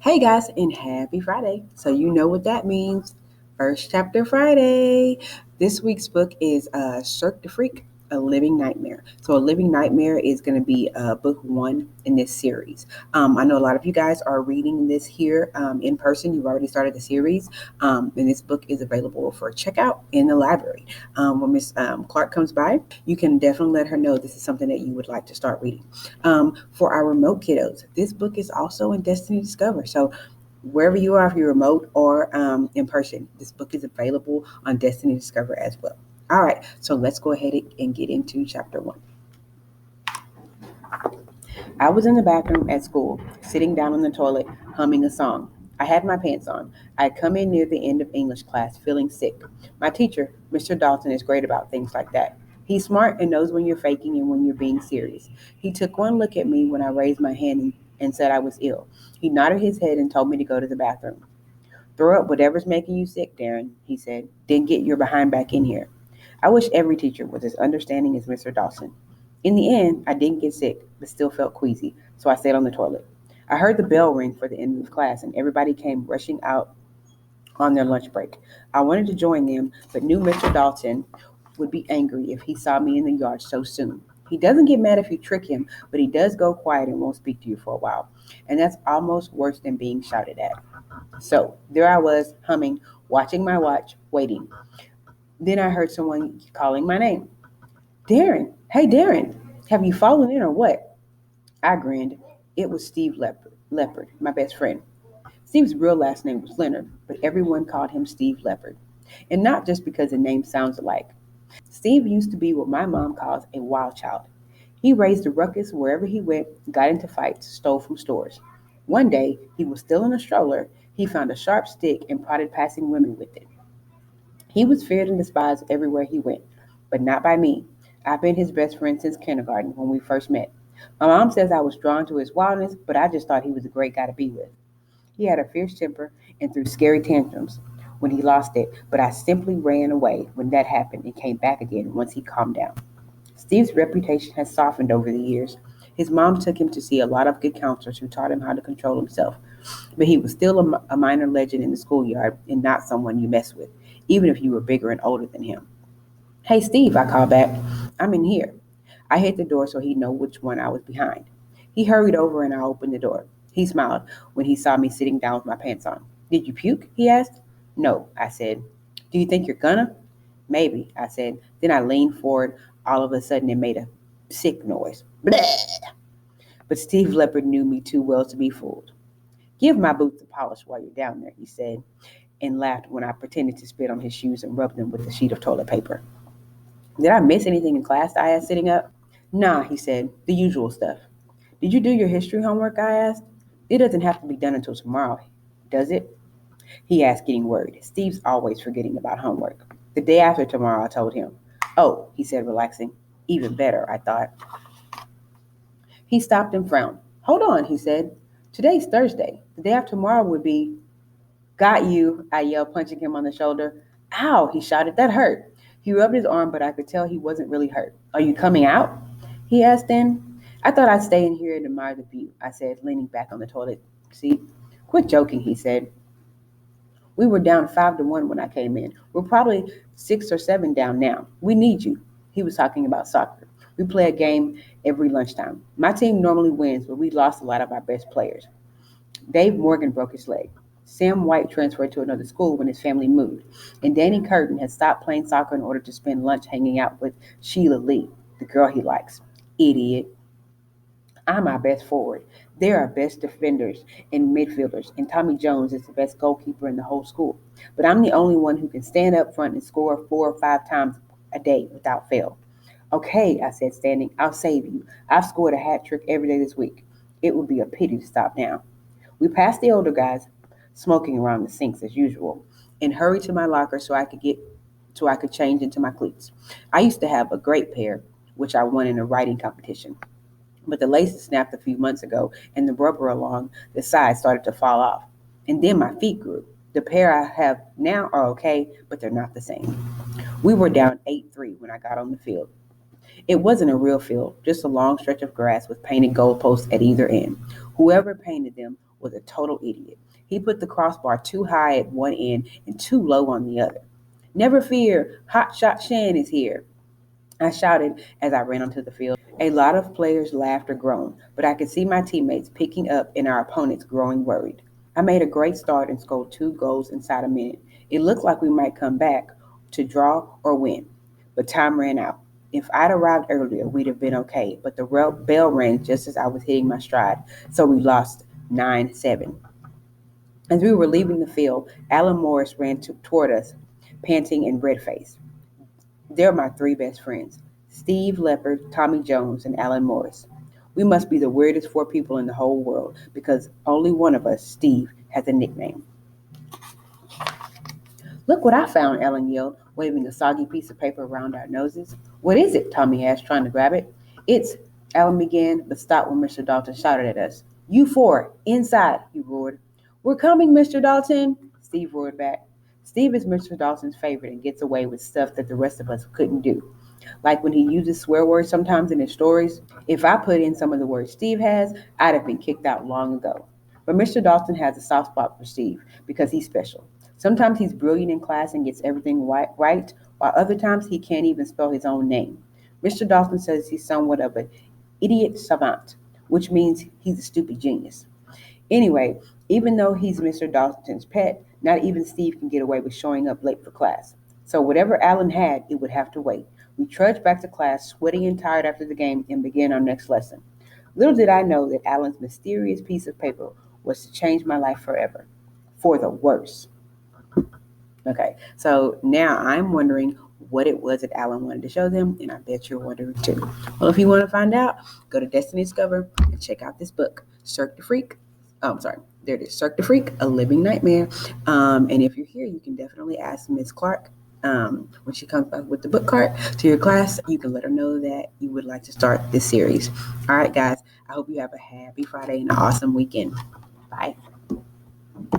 Hey guys, and happy Friday. So, you know what that means. First chapter Friday. This week's book is Cirque the Freak, A Living Nightmare. So, A Living Nightmare is going to be book one in this series. I know a lot of you guys are reading this here in person. You've already started the series, and this book is available for checkout in the library. When Miss Clark comes by, you can definitely let her know this is something that you would like to start reading. For our remote kiddos, this book is also in Destiny Discover. So wherever you are, if you're remote or in person, this book is available on Destiny Discover as well. All right, so let's go ahead and get into chapter one. I was in the bathroom at school, sitting down on the toilet, humming a song. I had my pants on. I had come in near the end of English class, feeling sick. My teacher, Mr. Dalton, is great about things like that. He's smart and knows when you're faking and when you're being serious. He took one look at me when I raised my hand and said I was ill. He nodded his head and told me to go to the bathroom. Throw up whatever's making you sick, Darren, he said. Then get your behind back in here. I wish every teacher was as understanding as Mr. Dawson. In the end, I didn't get sick, but still felt queasy, so I stayed on the toilet. I heard the bell ring for the end of class, and everybody came rushing out on their lunch break. I wanted to join them, but knew Mr. Dalton would be angry if he saw me in the yard so soon. He doesn't get mad if you trick him, but he does go quiet and won't speak to you for a while. And that's almost worse than being shouted at. So there I was, humming, watching my watch, waiting. Then I heard someone calling my name. Darren, hey Darren, have you fallen in or what? I grinned. It was Steve Leopard, my best friend. Steve's real last name was Leonard, but everyone called him Steve Leopard. And not just because the name sounds alike. Steve used to be what my mom calls a wild child. He raised a ruckus wherever he went, got into fights, stole from stores. One day, he was still in a stroller. He found a sharp stick and prodded passing women with it. He was feared and despised everywhere he went, but not by me. I've been his best friend since kindergarten when we first met. My mom says I was drawn to his wildness, but I just thought he was a great guy to be with. He had a fierce temper and threw scary tantrums when he lost it, but I simply ran away when that happened and came back again once he calmed down. Steve's reputation has softened over the years. His mom took him to see a lot of good counselors who taught him how to control himself, but he was still a minor legend in the schoolyard and not someone you mess with, even if you were bigger and older than him. Hey, Steve, I called back. I'm in here. I hit the door so he'd know which one I was behind. He hurried over and I opened the door. He smiled when he saw me sitting down with my pants on. Did you puke? He asked. No, I said. Do you think you're gonna? Maybe, I said. Then I leaned forward. All of a sudden, it made a sick noise. Bleh! But Steve Leopard knew me too well to be fooled. Give my boots a polish while you're down there, he said, and laughed when I pretended to spit on his shoes and rub them with a sheet of toilet paper. Did I miss anything in class? I asked, sitting up. Nah, he said, the usual stuff. Did you do your history homework? I asked. It doesn't have to be done until tomorrow, does it? He asked, getting worried. Steve's always forgetting about homework. The day after tomorrow, I told him. Oh, he said, relaxing. Even better, I thought. He stopped and frowned. Hold on, he said. Today's Thursday. The day after tomorrow would be. Got you, I yelled, punching him on the shoulder. Ow, he shouted. That hurt. He rubbed his arm, but I could tell he wasn't really hurt. Are you coming out? He asked then. I thought I'd stay in here and admire the view, I said, leaning back on the toilet seat. Quit joking, he said. We were down 5-1 when I came in. We're probably 6 or 7 down now. We need you. He was talking about soccer. We play a game every lunchtime. My team normally wins, but we lost a lot of our best players. Dave Morgan broke his leg. Sam White transferred to another school when his family moved. And Danny Curtin has stopped playing soccer in order to spend lunch hanging out with Sheila Lee, the girl he likes. Idiot. I'm our best forward. They're our best defenders and midfielders, and Tommy Jones is the best goalkeeper in the whole school. But I'm the only one who can stand up front and score 4 or 5 times a day without fail. Okay, I said, standing. I'll save you. I've scored a hat trick every day this week. It would be a pity to stop now. We passed the older guys, smoking around the sinks as usual, and hurried to my locker so I could change into my cleats. I used to have a great pair, which I won in a writing competition. But the laces snapped a few months ago, and the rubber along the side started to fall off. And then my feet grew. The pair I have now are okay, but they're not the same. We were down 8-3 when I got on the field. It wasn't a real field, just a long stretch of grass with painted goalposts at either end. Whoever painted them was a total idiot. He put the crossbar too high at one end and too low on the other. Never fear, Hot Shot Shan is here, I shouted as I ran onto the field. A lot of players laughed or groaned, but I could see my teammates picking up and our opponents growing worried. I made a great start and scored 2 goals inside a minute. It looked like we might come back to draw or win, but time ran out. If I'd arrived earlier, we'd have been okay, but the bell rang just as I was hitting my stride, so we lost 9-7. As we were leaving the field, Alan Morris ran toward us, panting and red-faced. They're my 3 best friends, Steve Leopard, Tommy Jones, and Alan Morris. We must be the weirdest 4 people in the whole world because only one of us, Steve, has a nickname. Look what I found, Alan yelled, waving a soggy piece of paper around our noses. What is it? Tommy asked, trying to grab it. It's, Alan began, but stopped when Mr. Dalton shouted at us. You 4, inside, he roared. We're coming, Mr. Dalton, Steve roared back. Steve is Mr. Dalton's favorite and gets away with stuff that the rest of us couldn't do. Like when he uses swear words sometimes in his stories. If I put in some of the words Steve has, I'd have been kicked out long ago. But Mr. Dalton has a soft spot for Steve because he's special. Sometimes he's brilliant in class and gets everything right, while other times he can't even spell his own name. Mr. Dalton says he's somewhat of an idiot savant, which means he's a stupid genius. Anyway, even though he's Mr. Dalton's pet, not even Steve can get away with showing up late for class. So whatever Alan had, it would have to wait. We trudged back to class, sweaty and tired after the game, and began our next lesson. Little did I know that Alan's mysterious piece of paper was to change my life forever. For the worse. Okay, so now I'm wondering what it was that Alan wanted to show them, and I bet you're wondering too. Well, if you want to find out, go to Destiny Discover and check out this book, Cirque du Freak. There it is, Cirque du Freak, A Living Nightmare. And if you're here, you can definitely ask Ms. Clark when she comes back with the book cart to your class. You can let her know that you would like to start this series. All right, guys, I hope you have a happy Friday and an awesome weekend. Bye.